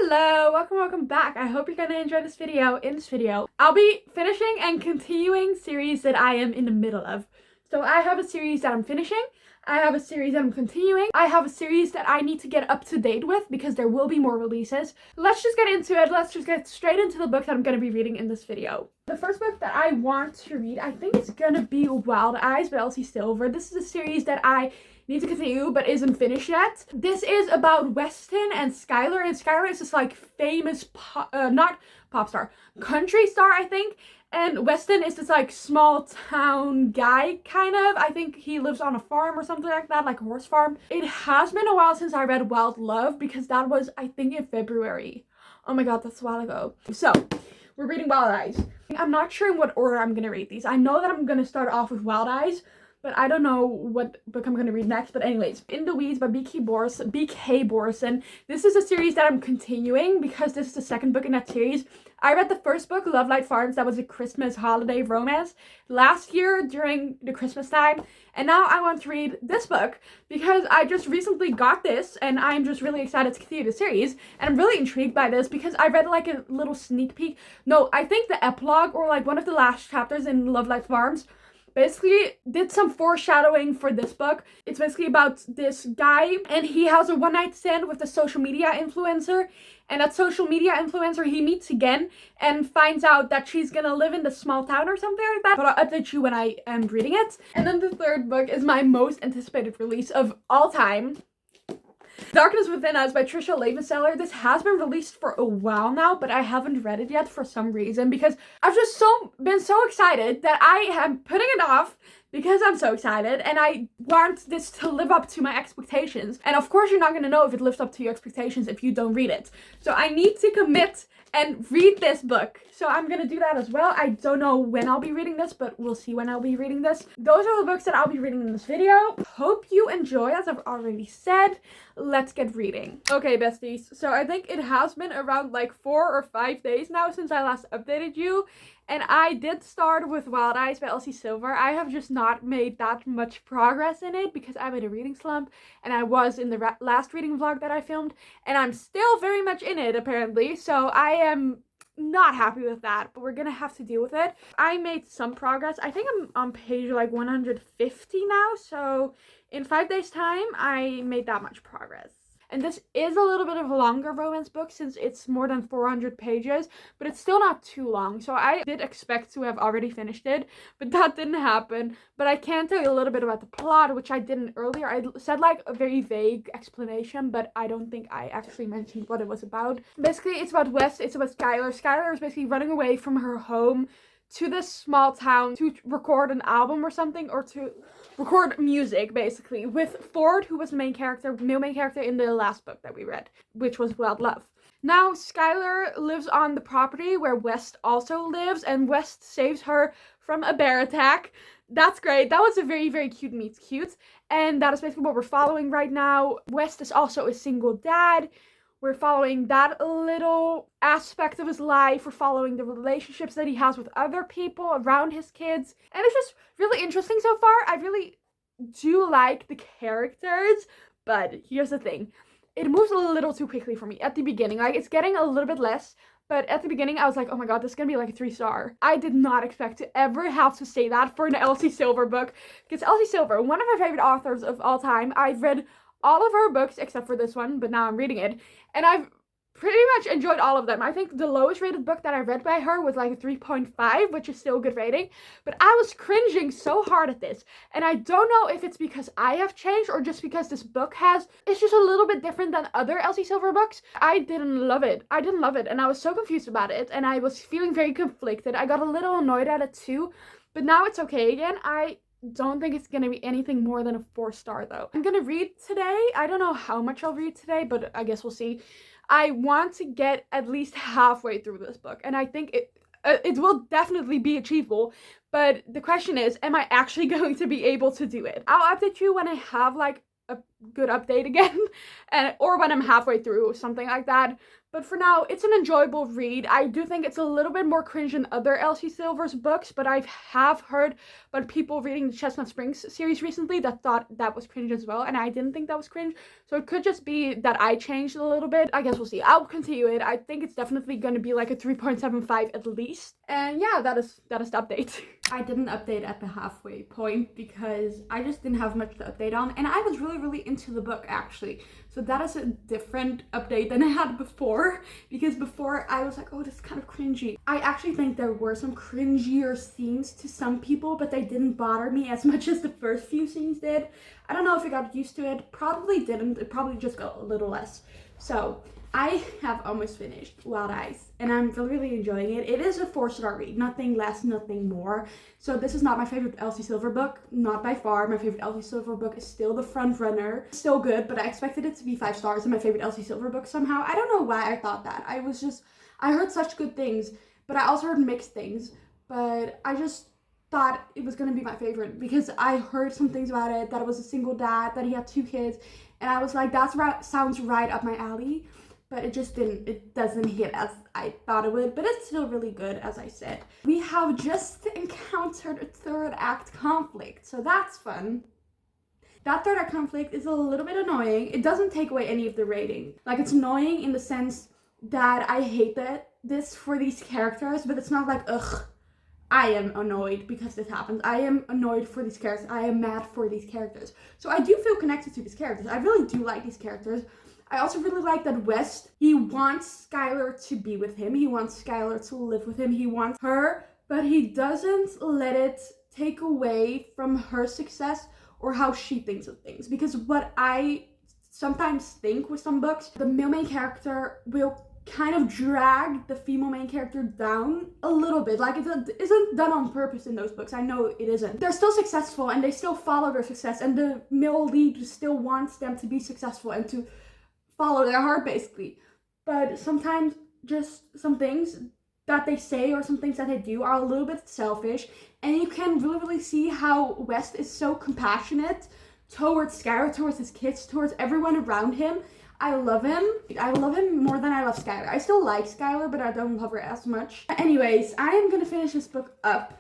Hello, welcome back. I hope you're gonna enjoy this video. In this video, I'll be finishing and continuing series that I am in the middle of. So I have a series that I'm finishing, I have a series that I'm continuing, I have a series that I need to get up to date with because there will be more releases. Let's just get into it. Let's just get straight into the book that I'm gonna be reading in this video. The first book that I want to read, I think it's gonna be Wild Eyes by Elsie Silver. This is a series that I need to continue but isn't finished yet. This is about Weston and Skylar, and Skylar is this like famous not pop star, country star, I think, and Weston is this like small town guy kind of. I think he lives on a farm or something like that, like a horse farm. It has been a while since I read Wild Love because that was, I think, in February. Oh my god, that's a while ago. So we're reading Wild Eyes. I'm not sure in what order I'm gonna read these. I know that I'm gonna start off with Wild Eyes, but I don't know what book I'm going to read next. But anyways, In the Weeds by B.K. Borson. This is a series that I'm continuing because this is the second book in that series. I read the first book, Love Light Farms, that was a Christmas holiday romance last year during the Christmas time. And now I want to read this book because I just recently got this and I'm just really excited to continue the series. And I'm really intrigued by this because I read like a little sneak peek. No, I think the epilogue or like one of the last chapters in Love Light Farms basically did some foreshadowing for this book. It's basically about this guy and he has a one-night stand with a social media influencer, and that social media influencer he meets again and finds out that she's gonna live in the small town or something like that. But I'll update you when I am reading it. And then the third book is my most anticipated release of all time, Darkness Within Us by Trisha Levenseller. This has been released for a while now, but I haven't read it yet for some reason because I've just been so excited that I am putting it off because I'm so excited and I want this to live up to my expectations. And of course you're not going to know if it lives up to your expectations if you don't read it. So I need to commit and read this book. So I'm going to do that as well. I don't know when I'll be reading this, but we'll see when I'll be reading this. Those are the books that I'll be reading in this video. Hope you enjoy, as I've already said. Let's get reading. Okay, besties. So I think it has been around like 4 or 5 days now since I last updated you. And I did start with Wild Eyes by Elsie Silver. I have just not made that much progress in it because I'm in a reading slump. And I was in the last reading vlog that I filmed. And I'm still very much in it, apparently. So I am not happy with that, but we're gonna have to deal with it. I made some progress. I think I'm on page like 150 now. So in 5 days time, I made that much progress. And this is a little bit of a longer romance book since it's more than 400 pages, but it's still not too long. So I did expect to have already finished it, but that didn't happen. But I can tell you a little bit about the plot, which I didn't earlier. I said like a very vague explanation, but I don't think I actually mentioned what it was about. Basically, it's about West, it's about Skylar. Skylar is basically running away from her home to this small town to record an album or something, or to record music, basically, with Ford, who was the main character in the last book that we read, which was Wild Love. Now, Skylar lives on the property where West also lives, and West saves her from a bear attack. That's great. That was a very, very cute meets cute, and that is basically what we're following right now. West is also a single dad. We're following that little aspect of his life. We're following the relationships that he has with other people around his kids. And it's just really interesting so far. I really do like the characters. But here's the thing. It moves a little too quickly for me at the beginning. Like, it's getting a little bit less. But at the beginning, I was like, oh my god, this is going to be like a 3-star. I did not expect to ever have to say that for an Elsie Silver book. Because Elsie Silver, one of my favorite authors of all time. I've read all of her books except for this one, but now I'm reading it, and I've pretty much enjoyed all of them. I think the lowest rated book that I read by her was like a 3.5, which is still a good rating, but I was cringing so hard at this, and I don't know if it's because I have changed or just because this book it's just a little bit different than other Elsie Silver books. I didn't love it, and I was so confused about it, and I was feeling very conflicted. I got a little annoyed at it too, but now it's okay again. I don't think it's gonna be anything more than a 4-star though. I'm gonna read today. I don't know how much I'll read today, but I guess we'll see. I want to get at least halfway through this book, and I think it will definitely be achievable, but the question is, am I actually going to be able to do it? I'll update you when I have like a good update again, or when I'm halfway through, something like that. But for now, it's an enjoyable read. I do think it's a little bit more cringe than other Elsie Silver's books, but I have heard about people reading the Chestnut Springs series recently that thought that was cringe as well, and I didn't think that was cringe. So it could just be that I changed a little bit. I guess we'll see. I'll continue it. I think it's definitely going to be like a 3.75 at least. And yeah, that is the update. I didn't update at the halfway point because I just didn't have much to update on, and I was really into the book actually. So that is a different update than I had before, because before I was like, oh, this is kind of cringy. I actually think there were some cringier scenes to some people, but they didn't bother me as much as the first few scenes did. I don't know if I got used to it. Probably didn't. It probably just got a little less. So I have almost finished Wild Eyes, and I'm really enjoying it. It is a 4-star read, nothing less, nothing more. So this is not my favorite Elsie Silver book, not by far. My favorite Elsie Silver book is still The Front Runner. Still good, but I expected it to be 5 stars in my favorite Elsie Silver book somehow. I don't know why I thought that. I heard such good things, but I also heard mixed things. But I just thought it was gonna be my favorite because I heard some things about it, that it was a single dad, that he had 2 kids, and I was like, that sounds right up my alley. But it just didn't, it doesn't hit as I thought it would, but it's still really good, as I said. We have just encountered a 3rd act conflict, so that's fun. That 3rd act conflict is a little bit annoying. It doesn't take away any of the rating. Like, it's annoying in the sense that I hate this for these characters, but it's not like, ugh, I am annoyed because this happens. I am annoyed for these characters. I am mad for these characters. So I do feel connected to these characters. I really do like these characters. I also really like that West, he wants Skylar to be with him. He wants Skylar to live with him. He wants her, but he doesn't let it take away from her success or how she thinks of things. Because what I sometimes think with some books, the male main character will kind of drag the female main character down a little bit. Like, it isn't done on purpose in those books. I know it isn't. They're still successful and they still follow their success, and the male lead still wants them to be successful and to follow their heart, basically. But sometimes just some things that they say or some things that they do are a little bit selfish, and you can really see how West is so compassionate towards Skylar, towards his kids, towards everyone around him. I love him. I love him more than I love Skylar. I still like Skylar, but I don't love her as much. Anyways, I am gonna finish this book up.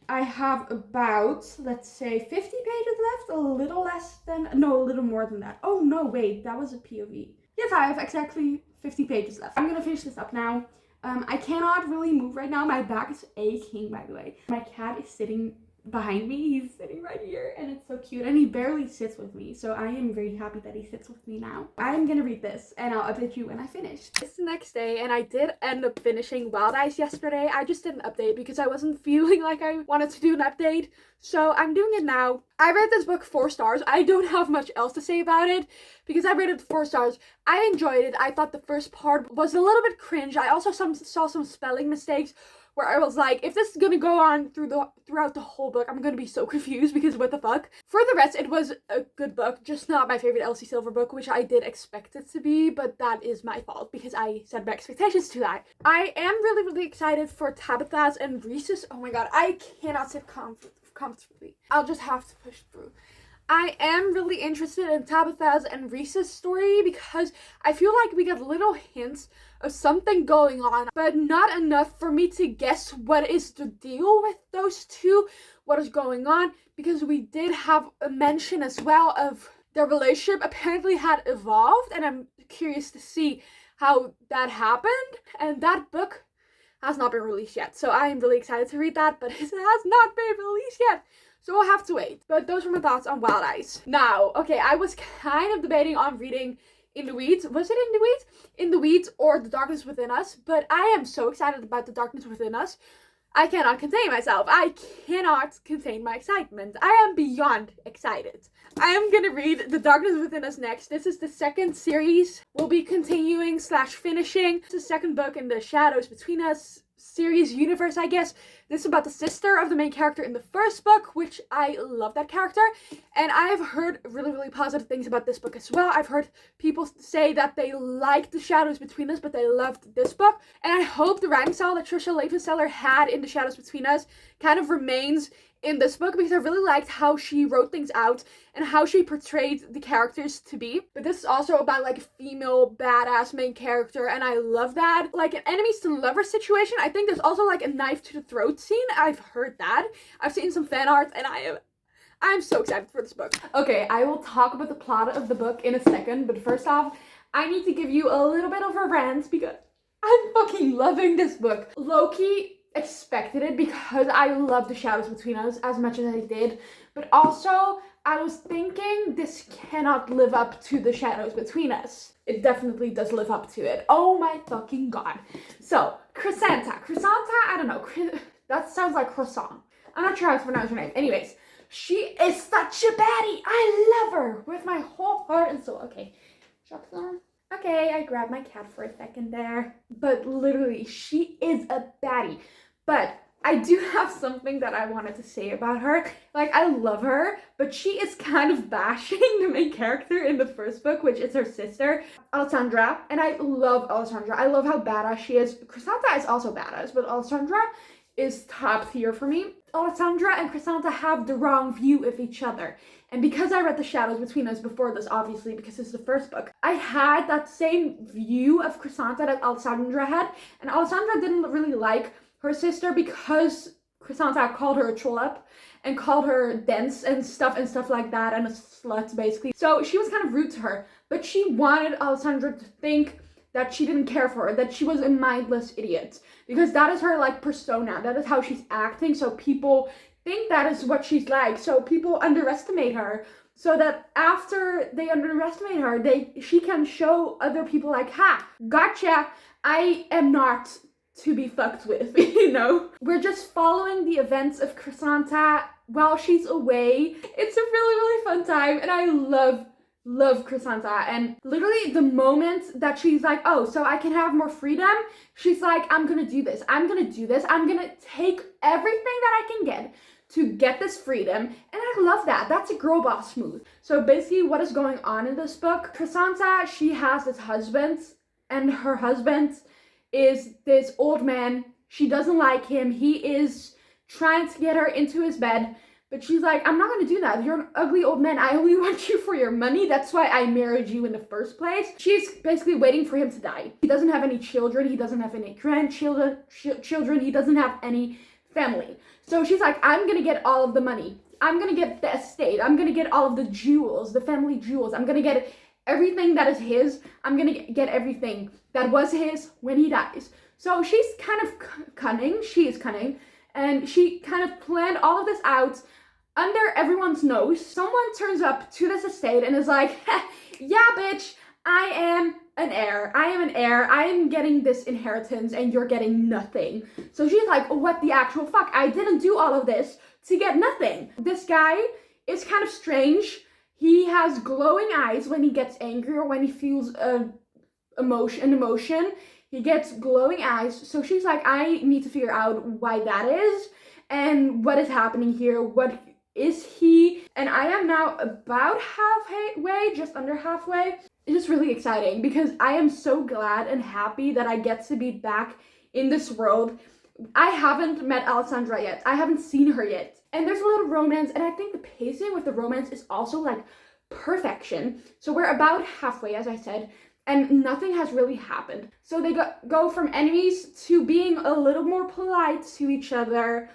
I have about, let's say, 50 pages left, a little less than, no, a little more than that. Oh no, wait, that was a POV. Yes, I have exactly 50 pages left. I'm gonna finish this up now. I cannot really move right now. My back is aching, by the way. My cat is sitting behind me. He's sitting right here, and it's so cute, and he barely sits with me, so I am very happy that he sits with me now. I'm gonna read this, and I'll update you when I finish. It's the next day, and I did end up finishing Wild Eyes yesterday. I just didn't update because I wasn't feeling like I wanted to do an update, so I'm doing it now. I read this book 4 stars. I don't have much else to say about it because I rated it 4 stars. I enjoyed it. I thought the first part was a little bit cringe. I also saw some spelling mistakes where I was like, if this is gonna go on throughout the whole book, I'm gonna be so confused because what the fuck. For the rest, it was a good book, just not my favorite Elsie Silver book, which I did expect it to be, but that is my fault because I set my expectations too high. I am really excited for Tabitha's and Reese's. Oh my god, I cannot sit comfortably. I'll just have to push through. I am really interested in Tabitha's and Reese's story because I feel like we get little hints of something going on, but not enough for me to guess what is the deal with those two, what is going on, because we did have a mention as well of their relationship apparently had evolved, and I'm curious to see how that happened. And that book has not been released yet, so I am really excited to read that, but it has not been released yet. So we'll have to wait. But those were my thoughts on Wild Eyes. Now, okay, I was kind of debating on reading In the Weeds. Was it In the Weeds? In the Weeds or The Darkness Within Us. But I am so excited about The Darkness Within Us. I cannot contain myself. I cannot contain my excitement. I am beyond excited. I am gonna read The Darkness Within Us next. This is the second series. We'll be continuing / finishing. It's the second book in the Shadows Between Us series universe, I guess. This is about the sister of the main character in the first book, which I love that character, and I've heard really positive things about this book as well. I've heard people say that they liked The Shadows Between Us, but they loved this book, and I hope the writing style that Trisha Levenseller had in The Shadows Between Us kind of remains in this book because I really liked how she wrote things out and how she portrayed the characters to be. But this is also about like a female badass main character, and I love that. Like an enemies to lovers situation. I think there's also like a knife to the throat scene. I've heard that. I've seen some fan art, and I'm so excited for this book. Okay, I will talk about the plot of the book in a second, but first off, I need to give you a little bit of a rant because I'm fucking loving this book. Loki expected it because I love the shadows between us as much as I did, but also I was thinking this cannot live up to the shadows between us. It definitely does live up to it. Oh my fucking god. So, Chrysanta, I don't know, that sounds like croissant. I'm not sure how to pronounce her name. Anyways, she is such a baddie. I love her with my whole heart and soul. Okay, shut down. Okay, I grabbed my cat for a second there. But literally, she is a baddie. But I do have something that I wanted to say about her. Like, I love her, but she is kind of bashing the main character in the first book, which is her sister, Alessandra. And I love Alessandra. I love how badass she is. Chrysanta is also badass, but Alessandra is top tier for me. Alessandra and Chrysanta have the wrong view of each other. And because I read The Shadows Between Us before this, obviously, because it's the first book, I had that same view of Chrysanta that Alessandra had. And Alessandra didn't really like her sister because Chrysanta called her a trollop and called her dense and stuff like that, and a slut basically. So she was kind of rude to her, but she wanted Alessandra to think that she didn't care for her, that she was a mindless idiot, because that is her like persona, that is how she's acting. So people think that is what she's like, so people underestimate her, so that after they underestimate her, she can show other people like, ha, gotcha, I am not to be fucked with, you know? We're just following the events of Chrysanta while she's away. It's a really fun time, and I love Chrysanta. And literally the moment that she's like, oh, so I can have more freedom, she's like, I'm gonna do this, I'm gonna take everything that I can get to get this freedom. And I love that. That's a girl boss move. So basically what is going on in this book, Chrysanta, she has this husband, and her husband is this old man. She doesn't like him. He is trying to get her into his bed, but she's like, I'm not gonna do that. You're an ugly old man. I only want you for your money. That's why I married you in the first place. She's basically waiting for him to die. He doesn't have any children. He doesn't have any grandchildren. He doesn't have any family. So she's like, I'm gonna get all of the money. I'm gonna get the estate. I'm gonna get all of the jewels, the family jewels. I'm gonna get everything that is his. I'm gonna get everything that was his when he dies. So she's kind of cunning. She is cunning. And she kind of planned all of this out under everyone's nose. Someone turns up to this estate and is like, yeah, bitch, I am an heir. I am getting this inheritance and you're getting nothing. So she's like, what the actual fuck? I didn't do all of this to get nothing. This guy is kind of strange. He has glowing eyes when he gets angry or when he feels an emotion. He gets glowing eyes. So she's like, I need to figure out why that is and what is happening here. What is he? And I am now about halfway, just under halfway. It is really exciting because I am so glad and happy that I get to be back in this world. I haven't met Alessandra yet. I haven't seen her yet. And there's a little romance, and I think the pacing with the romance is also like perfection. So we're about halfway, as I said, and nothing has really happened. So they go from enemies to being a little more polite to each other,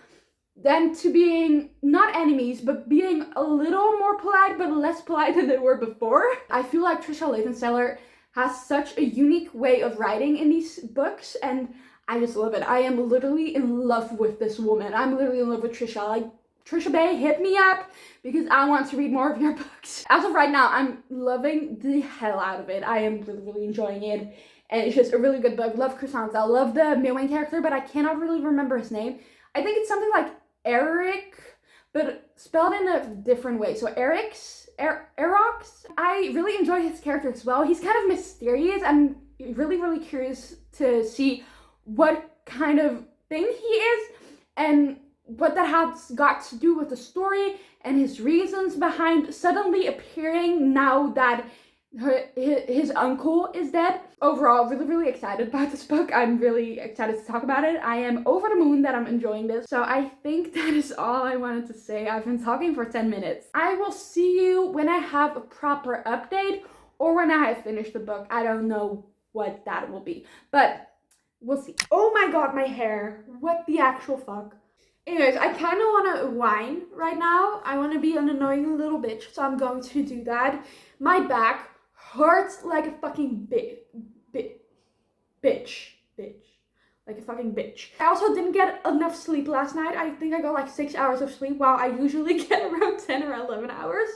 then to being not enemies, but being a little more polite, but less polite than they were before. I feel like Trisha Levenseller has such a unique way of writing in these books, and I just love it. I am literally in love with this woman. I'm literally in love with Trisha. Like, Trisha Bay, hit me up because I want to read more of your books. As of right now, I'm loving the hell out of it. I am really enjoying it. And it's just a really good book. Love Chrysanta. I love the main character, but I cannot really remember his name. I think it's something like Eric, but spelled in a different way. So Erox. I really enjoy his character as well. He's kind of mysterious. I'm really curious to see what kind of thing he is and what that has got to do with the story and his reasons behind suddenly appearing now that his uncle is dead. Overall, really excited about this book. I'm really excited to talk about it. I am over the moon that I'm enjoying this. So I think that is all I wanted to say. I've been talking for 10 minutes. I will see you when I have a proper update or when I have finished the book. I don't know what that will be, but we'll see. Oh my god, my hair. What the actual fuck? Anyways, I kind of want to whine right now. I want to be an annoying little bitch, so I'm going to do that. My back hurts like a fucking bitch. Like a fucking bitch. I also didn't get enough sleep last night. I think I got like 6 hours of sleep, while I usually get around 10 or 11 hours.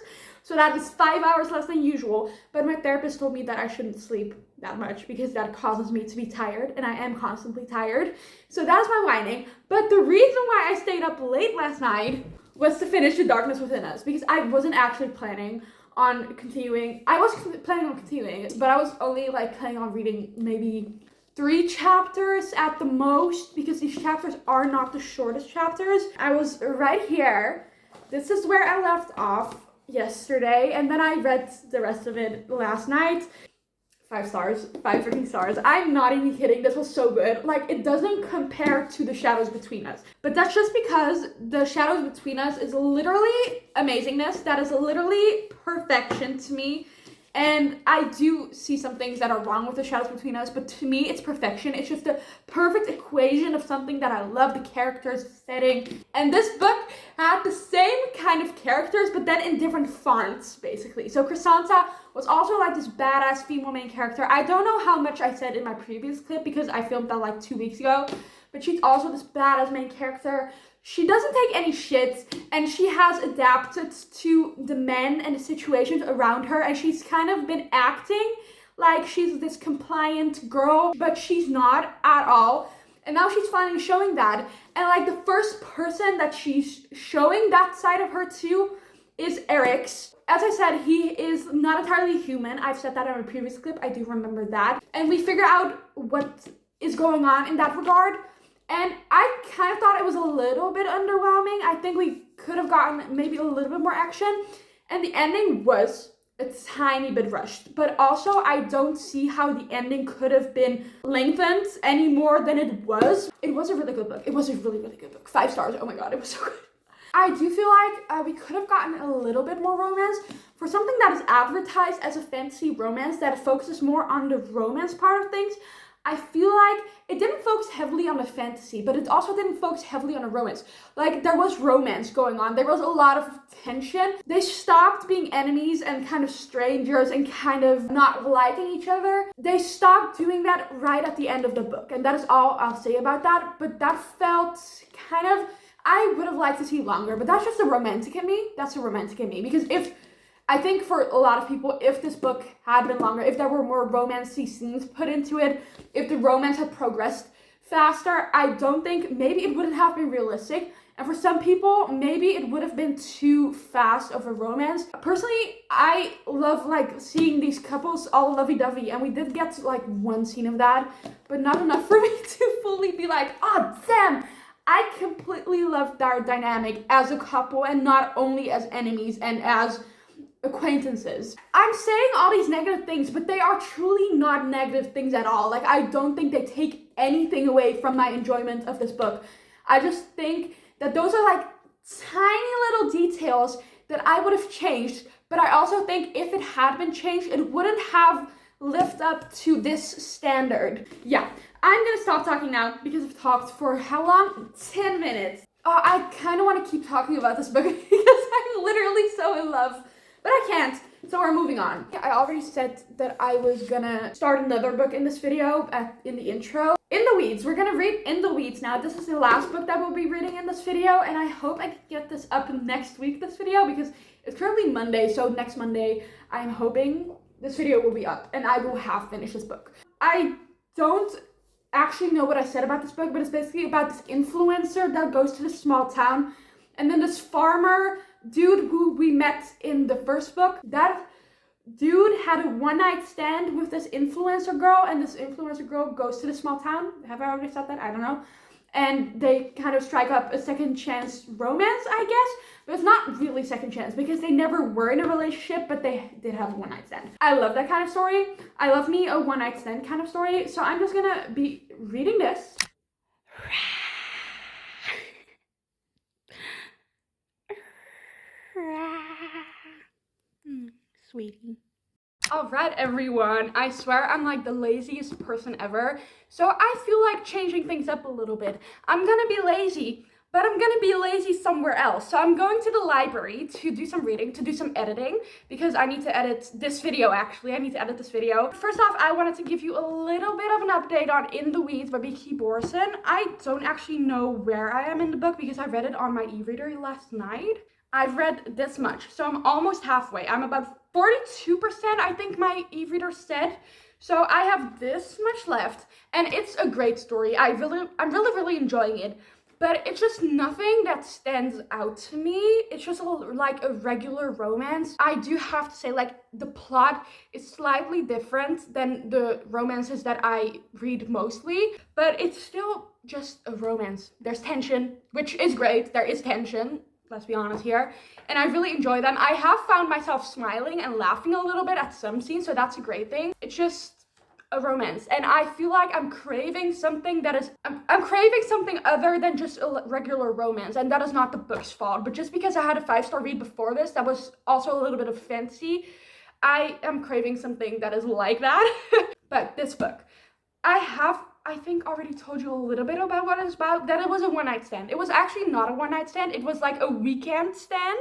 So that is 5 hours less than usual. But my therapist told me that I shouldn't sleep that much because that causes me to be tired, and I am constantly tired. So that's my whining. But the reason why I stayed up late last night was to finish The Darkness Within Us, because I wasn't actually planning on continuing. I was planning on continuing, but I was only like planning on reading maybe 3 chapters at the most, because these chapters are not the shortest chapters. I was right here. This is where I left off yesterday, and then I read the rest of it last night. 5 stars, 5 freaking stars. I'm not even kidding. This was so good. Like, it doesn't compare to The Shadows Between Us, but that's just because The Shadows Between Us is literally amazingness. That is literally perfection to me. And I do see some things that are wrong with The Shadows Between Us, but to me, it's perfection. It's just the perfect equation of something that I love, the characters, the setting. And this book had the same kind of characters, but then in different fonts, basically. So Chrysanta was also like this badass female main character. I don't know how much I said in my previous clip because I filmed that like 2 weeks ago, but she's also this badass main character. She doesn't take any shit, and she has adapted to the men and the situations around her, and she's kind of been acting like she's this compliant girl, but she's not at all. And now she's finally showing that. And like the first person that she's showing that side of her to is Eric's. As I said, he is not entirely human. I've said that in a previous clip. I do remember that. And we figure out what is going on in that regard. And I kind of thought it was a little bit underwhelming. I think we could have gotten maybe a little bit more action. And the ending was a tiny bit rushed. But also, I don't see how the ending could have been lengthened any more than it was. It was a really good book. It was a really good book. 5 stars. Oh my god, it was so good. I do feel like we could have gotten a little bit more romance. For something that is advertised as a fantasy romance that focuses more on the romance part of things, I feel like it didn't focus heavily on the fantasy, but it also didn't focus heavily on the romance. Like, there was romance going on. There was a lot of tension. They stopped being enemies and kind of strangers and kind of not liking each other. They stopped doing that right at the end of the book. And that is all I'll say about that. But that felt kind of... I would have liked to see longer, but that's just a romantic in me. That's a romantic in me. Because I think for a lot of people, if this book had been longer, if there were more romancy scenes put into it, if the romance had progressed faster, I don't think, maybe it wouldn't have been realistic. And for some people, maybe it would have been too fast of a romance. Personally, I love like seeing these couples all lovey-dovey, and we did get like 1 scene of that, but not enough for me to fully be like, oh, damn. I completely love their dynamic as a couple and not only as enemies and as acquaintances. I'm saying all these negative things, but they are truly not negative things at all. Like, I don't think they take anything away from my enjoyment of this book. I just think that those are like tiny little details that I would have changed, but I also think if it had been changed, it wouldn't have lived up to this standard. Yeah. I'm gonna stop talking now because I've talked for how long? 10 minutes. I kind of want to keep talking about this book because I'm literally so in love, but I can't, so we're moving on. I already said that I was gonna start another book in this video in the intro. In the Weeds. We're gonna read In the Weeds now. This is the last book that we'll be reading in this video, and I hope I can get this up next week, this video, because it's currently Monday, so next Monday, I'm hoping this video will be up, and I will have finished this book. I don't actually know what I said about this book, but it's basically about this influencer that goes to this small town, and then this farmer dude who we met in the first book, that dude had a one-night stand with this influencer girl, and this influencer girl goes to the small town. Have I already said that? I don't know. and they kind of strike up a second chance romance, I guess. But it's not really second chance because they never were in a relationship, but they did have a one-night stand. I love that kind of story. I love me a one-night stand kind of story. So I'm just gonna be reading this. Sweetie. Alright everyone, I swear I'm like the laziest person ever, so I feel like changing things up a little bit. I'm gonna be lazy, but I'm gonna be lazy somewhere else. So I'm going to the library to do some reading, to do some editing, because I need to edit this video actually. I need to edit this video. First off, I wanted to give you a little bit of an update on In the Weeds by Becky Borson. I don't actually know where I am in the book because I read it on my e-reader last night. I've read this much, so I'm almost halfway. I'm about 42%, I think my e-reader said. So I have this much left, and it's a great story. I'm really enjoying it, but it's just nothing that stands out to me. It's just like a regular romance. I do have to say, like, the plot is slightly different than the romances that I read mostly, but it's still just a romance. There's tension, which is great. There is tension. Let's be honest here, and I really enjoy them. I have found myself smiling and laughing a little bit at some scenes, so that's a great thing. It's just a romance, and I feel like I'm craving something that is I'm craving something other than just a regular romance, and that is not the book's fault. But just because I had a 5-star read before this that was also a little bit of fantasy, I am craving something that is like that. But this book, I think already told you a little bit about what it's about, that it was a one-night stand. It was actually not a one-night stand, it was like a weekend stand.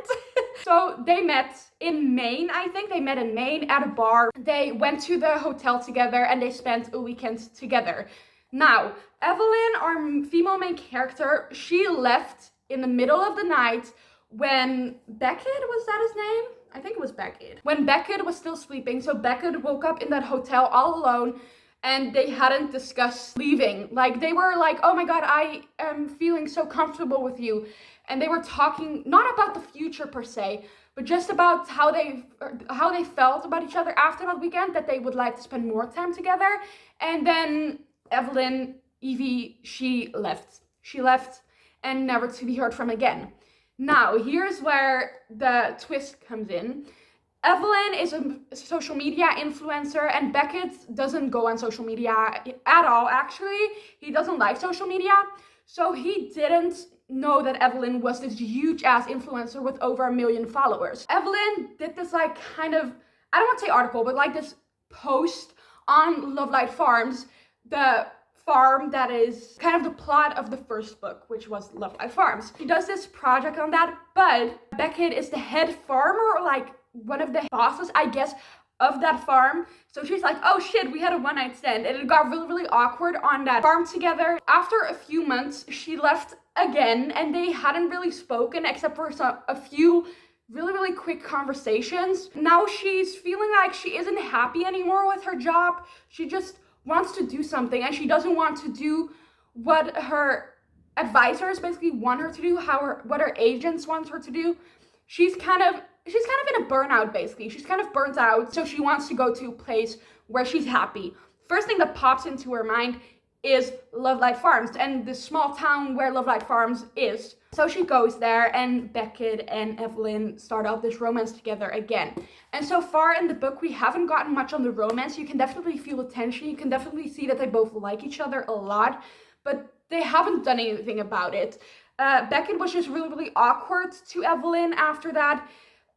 So they met in Maine, I think. They met in Maine at a bar. They went to the hotel together and they spent a weekend together. Now, Evelyn, our female main character, she left in the middle of the night when Beckett, was that his name? I think it was Beckett. When Beckett was still sleeping, so Beckett woke up in that hotel all alone, and they hadn't discussed leaving. Like, they were like, oh my god, I am feeling so comfortable with you. And they were talking, not about the future per se, but just about how they felt about each other after that weekend, that they would like to spend more time together. And then Evelyn, Evie, she left. She left and never to be heard from again. Now, here's where the twist comes in. Evelyn is a social media influencer, and Beckett doesn't go on social media at all, actually. He doesn't like social media, so he didn't know that Evelyn was this huge-ass influencer with over 1 million followers. Evelyn did this, like, kind of, I don't want to say article, but like this post on Love Light Farms, the farm that is kind of the plot of the first book, which was Love Light Farms. He does this project on that, but Beckett is the head farmer, or like one of the bosses, I guess, of that farm. So she's like, oh shit, we had a one-night stand, and it got really awkward on that farm together. After a few months, she left again, and they hadn't really spoken except for a few really quick conversations. Now she's feeling like she isn't happy anymore with her job. She just wants to do something, and she doesn't want to do what her advisors basically want her to do, what her agents want her to do. She's kind of in a burnout, basically. She's kind of burnt out, so she wants to go to a place where she's happy. First thing that pops into her mind is Love Light Farms and the small town where Love Light Farms is. So she goes there, and Beckett and Evelyn start out this romance together again. And so far in the book, we haven't gotten much on the romance. You can definitely feel the tension. You can definitely see that they both like each other a lot, but they haven't done anything about it. Beckett was just really awkward to Evelyn after that.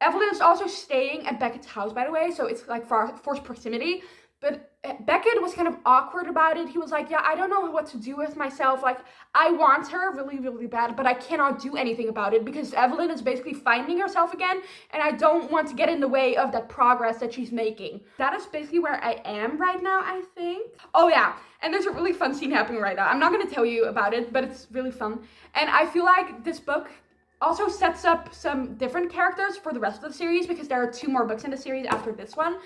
Evelyn is also staying at Beckett's house, by the way, so it's like forced proximity. But Beckett was kind of awkward about it. He was like, yeah, I don't know what to do with myself. Like, I want her really bad, but I cannot do anything about it because Evelyn is basically finding herself again, and I don't want to get in the way of that progress that she's making. That is basically where I am right now, I think. Oh yeah, and there's a really fun scene happening right now. I'm not going to tell you about it, but it's really fun. And I feel like this book also sets up some different characters for the rest of the series because there are 2 more books in the series after this one.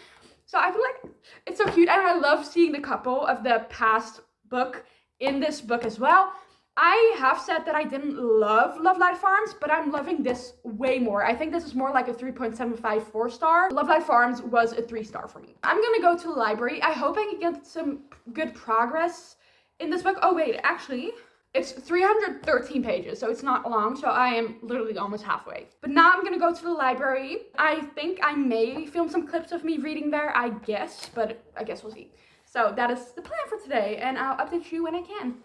So I feel like it's so cute, and I love seeing the couple of the past book in this book as well. I have said that I didn't love Love Light Farms, but I'm loving this way more. I think this is more like a 3.75 4-star. Love Light Farms was a 3-star for me. I'm gonna go to the library. I hope I can get some good progress in this book. Oh wait, actually, It's 313 pages, so it's not long, so I am literally almost halfway. But now I'm gonna go to the library. I think I may film some clips of me reading there, I guess, but I guess we'll see. So that is the plan for today, and I'll update you when I can.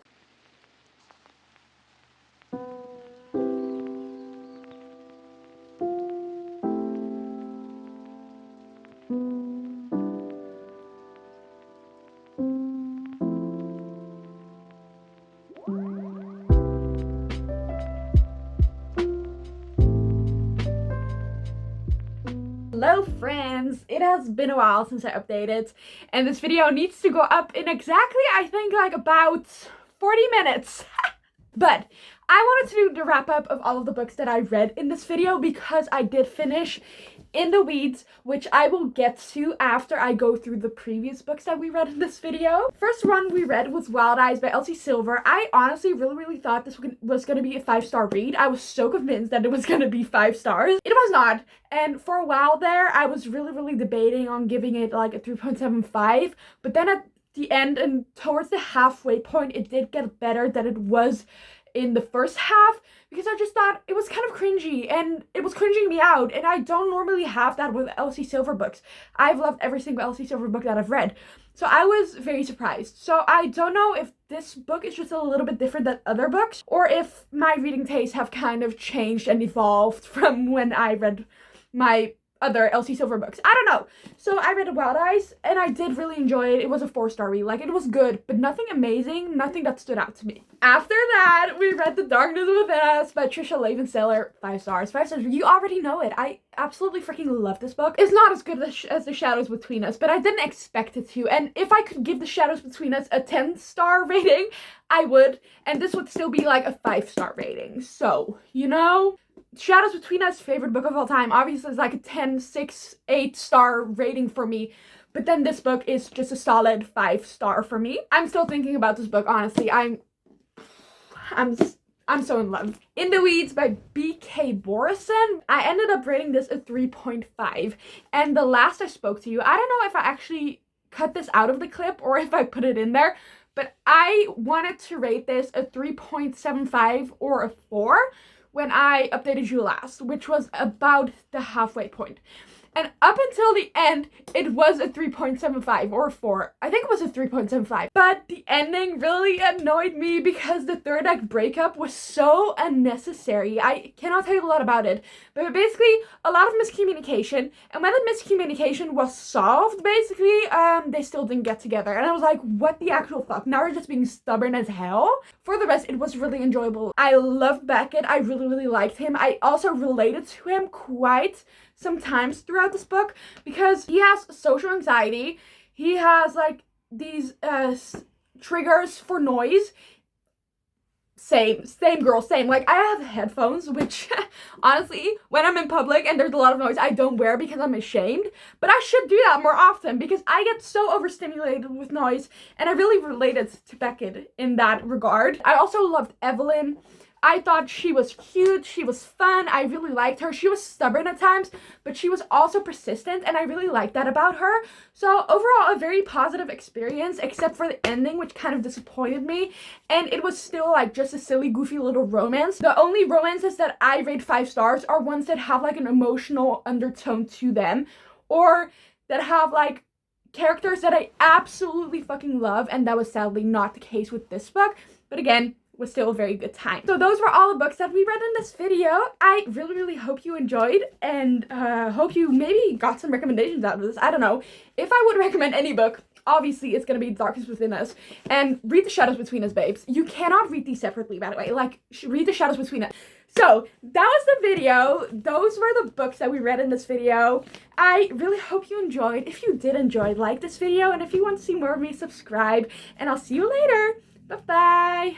Hello friends, it has been a while since I updated, and this video needs to go up in exactly, I think, like about 40 minutes. But I wanted to do the wrap up of all of the books that I read in this video because I did finish In the Weeds, which I will get to after I go through the previous books that we read in this video. First one we read was Wild Eyes by Elsie Silver. I honestly really thought this was going to be a 5-star read. I was so convinced that it was going to be 5 stars. It was not. And for a while there, I was really debating on giving it like a 3.75. But then at the end and towards the halfway point, it did get better than it was in the first half, because I just thought it was kind of cringy and it was cringing me out, and I don't normally have that with Elsie Silver books. I've loved every single Elsie Silver book that I've read, so I was very surprised. So I don't know if this book is just a little bit different than other books, or if my reading tastes have kind of changed and evolved from when I read my other Elsie Silver books. I don't know. So I read Wild Eyes and I did really enjoy it. It was a 4-star read. Like, it was good, but nothing amazing, nothing that stood out to me. After that, we read The Darkness Within Us by Trisha Levenseller. 5 stars. 5 stars. You already know it. I absolutely freaking love this book. It's not as good as The Shadows Between Us, but I didn't expect it to. And if I could give The Shadows Between Us a 10-star rating, I would. And this would still be like a 5-star rating. So, you know, Shadows Between Us, favorite book of all time. Obviously, it's like a 10, 6, 8-star rating for me. But then this book is just a solid 5-star for me. I'm still thinking about this book, honestly. I'm so in love. In the Weeds by B.K. Borison. I ended up rating this a 3.5. And the last I spoke to you, I don't know if I actually cut this out of the clip or if I put it in there, but I wanted to rate this a 3.75 or a 4. When I updated you last, which was about the halfway point. And up until the end, it was a 3.75 or a 4. I think it was a 3.75. But the ending really annoyed me because the third act breakup was so unnecessary. I cannot tell you a lot about it. But basically, a lot of miscommunication. And when the miscommunication was solved, basically, they still didn't get together. And I was like, what the actual fuck? Now you're just being stubborn as hell? For the rest, it was really enjoyable. I loved Beckett. I really liked him. I also related to him quite sometimes throughout this book because he has social anxiety. He has like these triggers for noise. Same girl, same. Like, I have headphones, which honestly, when I'm in public and there's a lot of noise, I don't wear because I'm ashamed. But I should do that more often because I get so overstimulated with noise, and I really related to Beckett in that regard. I also loved Evelyn. I thought she was cute, she was fun, I really liked her. She was stubborn at times, but she was also persistent, and I really liked that about her. So overall, a very positive experience, except for the ending, which kind of disappointed me. And it was still like just a silly, goofy little romance. The only romances that I rate 5 stars are ones that have like an emotional undertone to them, or that have like characters that I absolutely fucking love, and that was sadly not the case with this book. But again, was still a very good time. So those were all the books that we read in this video. I really hope you enjoyed, and hope you maybe got some recommendations out of this. I don't know. If I would recommend any book, obviously it's gonna be Darkness Within Us, and read The Shadows Between Us, babes. You cannot read these separately, by the way. Like, read The Shadows Between Us. So that was the video. Those were the books that we read in this video. I really hope you enjoyed. If you did enjoy, like this video, and if you want to see more of me, subscribe, and I'll see you later. Bye bye.